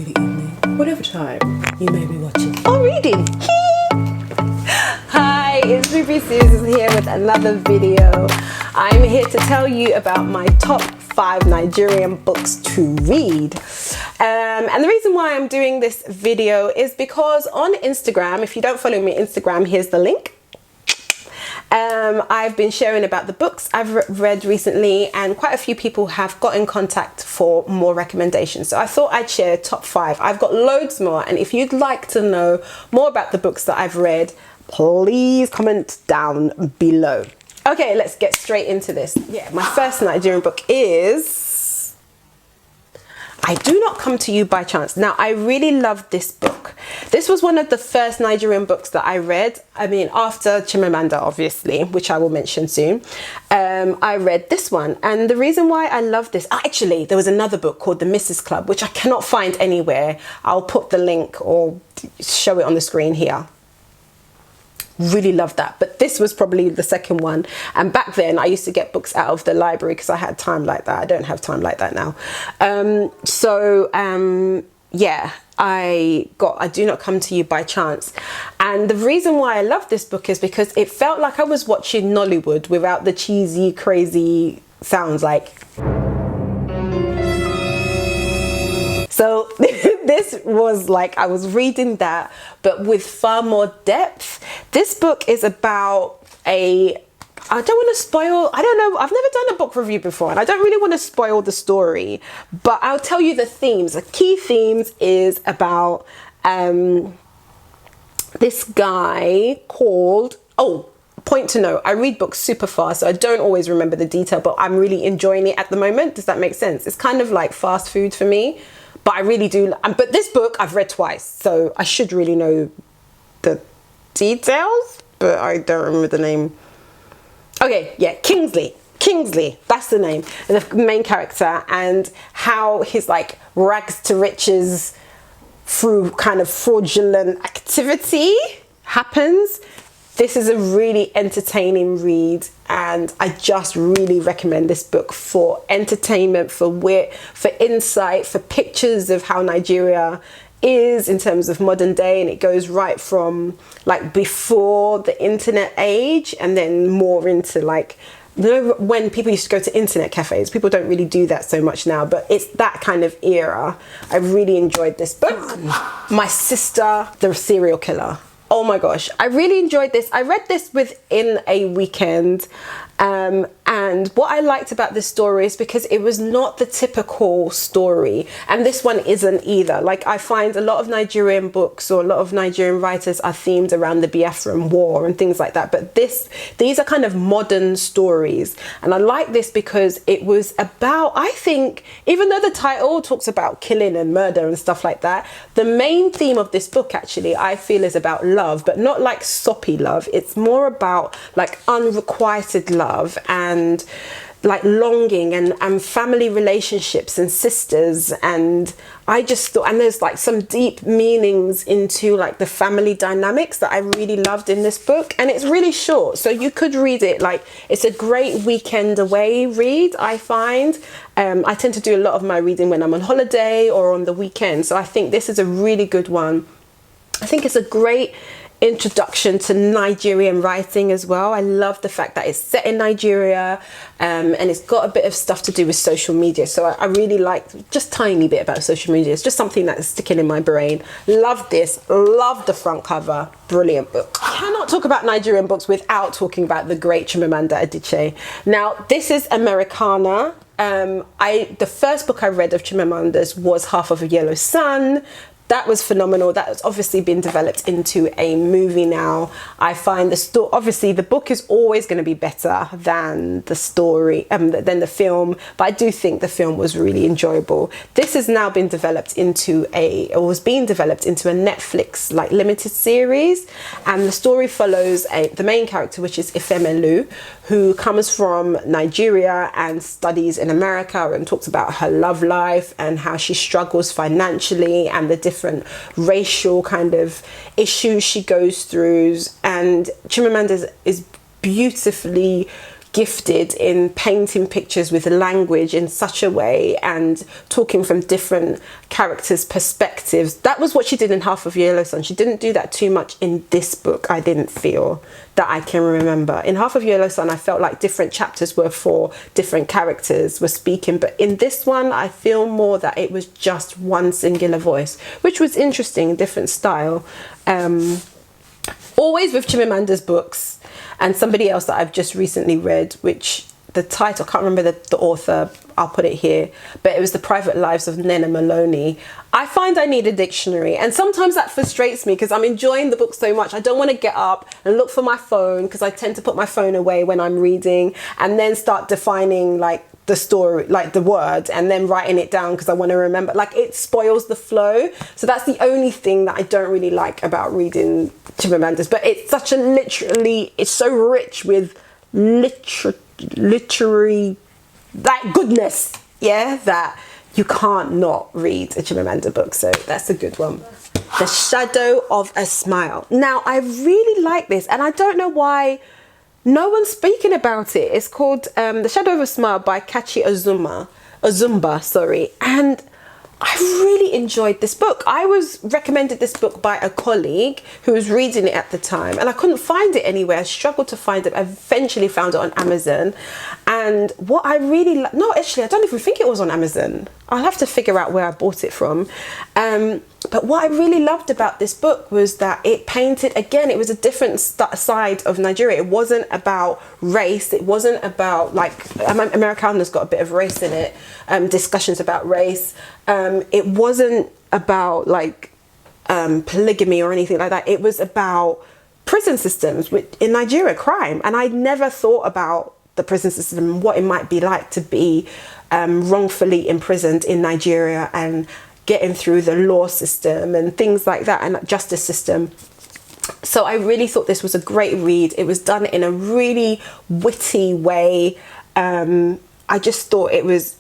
good evening, whatever time you may be watching or reading. Hi, it's Ruby Susan here with another video. I'm here to tell you about my top 5 Nigerian books to read. And the reason why I'm doing this video is because on Instagram, if you don't follow me on Instagram, here's the link. I've been sharing about the books I've read recently, and quite a few people have got in contact for more recommendations. So I thought I'd share top 5. I've got loads more, and if you'd like to know more about the books that I've read, please comment down below. Okay, let's get straight into this. Yeah, my first Nigerian book is I Do Not Come to You by Chance. Now, I really loved this book. This was one of the first Nigerian books that I read. I mean, after Chimamanda, obviously, which I will mention soon. I read this one. And the reason why I love this, actually, there was another book called The Mrs. Club, which I cannot find anywhere. I'll put the link or show it on the screen here. Really loved that, but this was probably the second one. And back then I used to get books out of the library because I had time like that. I don't have time like that now. Yeah, I Do Not Come to You by Chance. And the reason why I love this book is because it felt like I was watching Nollywood without the cheesy, crazy sounds like. So this was like, I was reading that, but with far more depth. This book is about I don't want to spoil, I don't know, I've never done a book review before, and I don't really want to spoil the story, but I'll tell you the themes. The key themes is about this guy called, point to note, I read books super fast, so I don't always remember the detail, but I'm really enjoying it at the moment. Does that make sense? It's kind of like fast food for me. But I really do, but this book I've read twice, so I should really know the details, but I don't remember the name. Okay, yeah, Kingsley, that's the name, and the main character, and how his like rags to riches through kind of fraudulent activity happens. This is a really entertaining read, and I just really recommend this book for entertainment, for wit, for insight, for pictures of how Nigeria is in terms of modern day, and it goes right from like before the internet age and then more into like, you know, when people used to go to internet cafes. People don't really do that so much now, but it's that kind of era. I really enjoyed this book. My Sister, the Serial Killer. Oh my gosh, I really enjoyed this. I read this within a weekend. And what I liked about this story is because it was not the typical story. And this one isn't either. Like, I find a lot of Nigerian books or a lot of Nigerian writers are themed around the Biafran War and things like that. But these are kind of modern stories. And I like this because it was about, I think, even though the title talks about killing and murder and stuff like that, the main theme of this book actually, I feel, is about love, but not like soppy love. It's more about like unrequited love and like longing and family relationships and sisters. And I just thought, and there's like some deep meanings into like the family dynamics that I really loved in this book. And it's really short, so you could read it, like it's a great weekend away read, I find. I tend to do a lot of my reading when I'm on holiday or on the weekend, so I think this is a really good one. I think it's a great introduction to Nigerian writing as well. I love the fact that it's set in Nigeria, and it's got a bit of stuff to do with social media. So I really like just tiny bit about social media. It's just something that's sticking in my brain. Love this, love the front cover, brilliant book. I cannot talk about Nigerian books without talking about the great Chimamanda Adiche. Now, this is Americanah. The first book I read of Chimamanda's was Half of a Yellow Sun. That was phenomenal. That has obviously been developed into a movie now. I find the story, obviously the book is always going to be better than the story, than the film, but I do think the film was really enjoyable. This has now been developed into was being developed into a Netflix like limited series, and the story follows the main character, which is Ekene Onu, who comes from Nigeria and studies in America, and talks about her love life and how she struggles financially and the different racial kind of issues she goes through. And Chimamanda is beautifully gifted in painting pictures with language in such a way and talking from different characters' perspectives. That was what she did in Half of Yellow Sun. She didn't do that too much in this book, I didn't feel, that I can remember. In Half of Yellow Sun, I felt like different chapters were for different characters were speaking, but in this one, I feel more that it was just one singular voice, which was interesting, different style. Always with Chimamanda's books, and somebody else that I've just recently read, which the title, I can't remember the author, I'll put it here, but it was The Private Lives of Nena Maloney. I find I need a dictionary, and sometimes that frustrates me because I'm enjoying the book so much. I don't want to get up and look for my phone, because I tend to put my phone away when I'm reading and then start defining like the story, like the word, and then writing it down because I want to remember. Like, it spoils the flow. So that's the only thing that I don't really like about reading Chimamanda's. But it's such a it's so rich with literary like goodness, yeah, that you can't not read a Chimamanda book. So that's a good one. The Shadow of a Smile. Now, I really like this, and I don't know why no one's speaking about it. It's called The Shadow of a Smile by Kachi Ozumba, sorry. And I really enjoyed this book. I was recommended this book by a colleague who was reading it at the time, and I couldn't find it anywhere. I struggled to find it. I eventually found it on Amazon. And what I really no, actually, I don't even think it was on Amazon. I'll have to figure out where I bought it from. But what I really loved about this book was that it painted, again, it was a different side of Nigeria. It wasn't about race. It wasn't about, like, Americana's got a bit of race in it, discussions about race. It wasn't about, like, polygamy or anything like that. It was about prison systems in Nigeria, crime. And I never thought about the prison system, what it might be like to be wrongfully imprisoned in Nigeria and getting through the law system and things like that, and justice system. So I really thought this was a great read. It was done in a really witty way. I just thought it was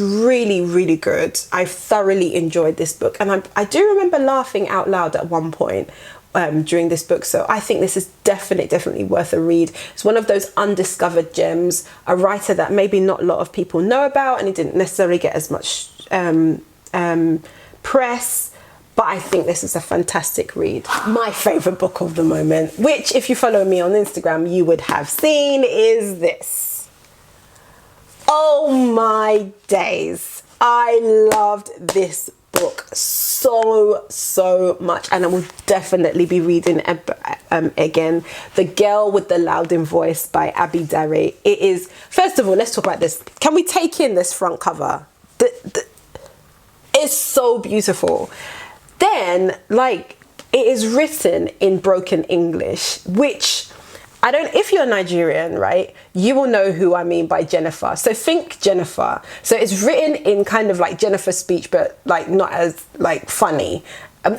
really, really good. I thoroughly enjoyed this book, and I do remember laughing out loud at one point during this book. So I think this is definitely worth a read. It's one of those undiscovered gems, a writer that maybe not a lot of people know about, and he didn't necessarily get as much press, but I think this is a fantastic read. My favorite book of the moment, which if you follow me on Instagram you would have seen, is this. Oh my days, I loved this book so much, and I will definitely be reading again. The Girl with the Loudoun Voice by Adebayo. It is, first of all, let's talk about this. Can we take in this front cover? It's so beautiful. Then, like, it is written in broken English, which I don't, if you're Nigerian, right, you will know who I mean by Jennifer. So think Jennifer. So it's written in kind of like Jennifer speech, but like not as like funny.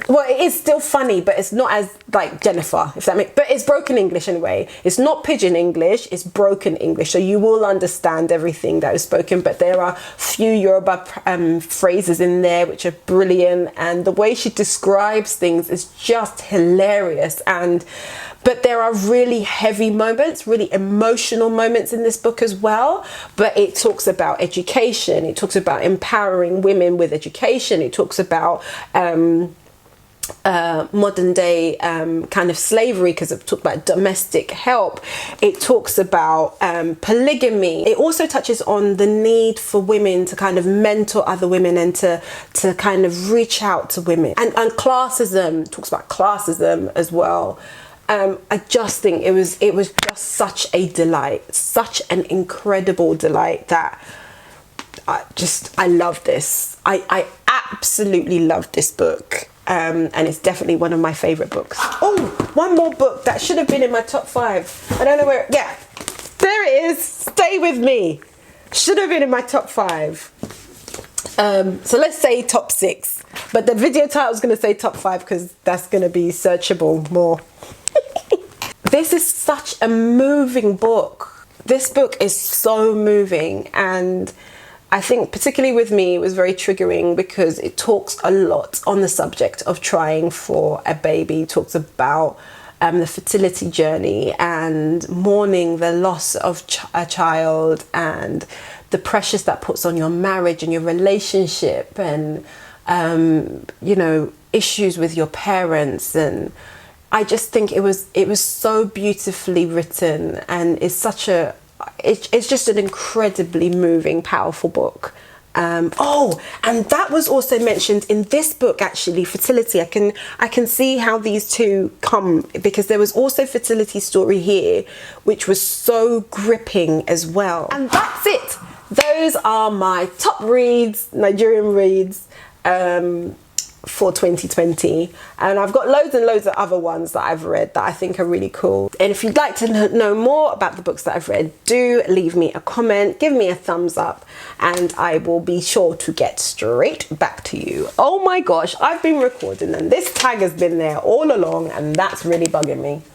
Well, it is still funny, but it's not as like Jennifer, if that makes, but it's broken English anyway. It's not pidgin English, it's broken English. So you will understand everything that is spoken, but there are few Yoruba phrases in there which are brilliant. And the way she describes things is just hilarious. But there are really heavy moments, really emotional moments in this book as well. But it talks about education. It talks about empowering women with education. It talks about modern day kind of slavery, because it talks about domestic help. It talks about polygamy. It also touches on the need for women to kind of mentor other women and to kind of reach out to women. And classism, talks about classism as well. I just think it was just such a delight, such an incredible delight that I love this. I absolutely love this book. And it's definitely one of my favorite books. Oh, one more book that should have been in my top 5. I don't know where. Yeah, there it is. Stay with me. Should have been in my top 5. So let's say top 6. But the video title is going to say top 5 because that's going to be searchable more. This is such a moving book. This book is so moving, and I think particularly with me it was very triggering because it talks a lot on the subject of trying for a baby. It talks about the fertility journey and mourning the loss of a child and the pressures that puts on your marriage and your relationship, and you know, issues with your parents. And I just think it was so beautifully written, and it's just an incredibly moving, powerful book. Oh, and that was also mentioned in this book, actually, fertility. I can see how these two come, because there was also fertility story here, which was so gripping as well. And that's it. Those are my top reads, Nigerian reads, for 2020, and I've got loads and loads of other ones that I've read that I think are really cool. And if you'd like to know more about the books that I've read, do leave me a comment, give me a thumbs up, and I will be sure to get straight back to you. Oh my gosh, I've been recording and this tag has been there all along, and that's really bugging me.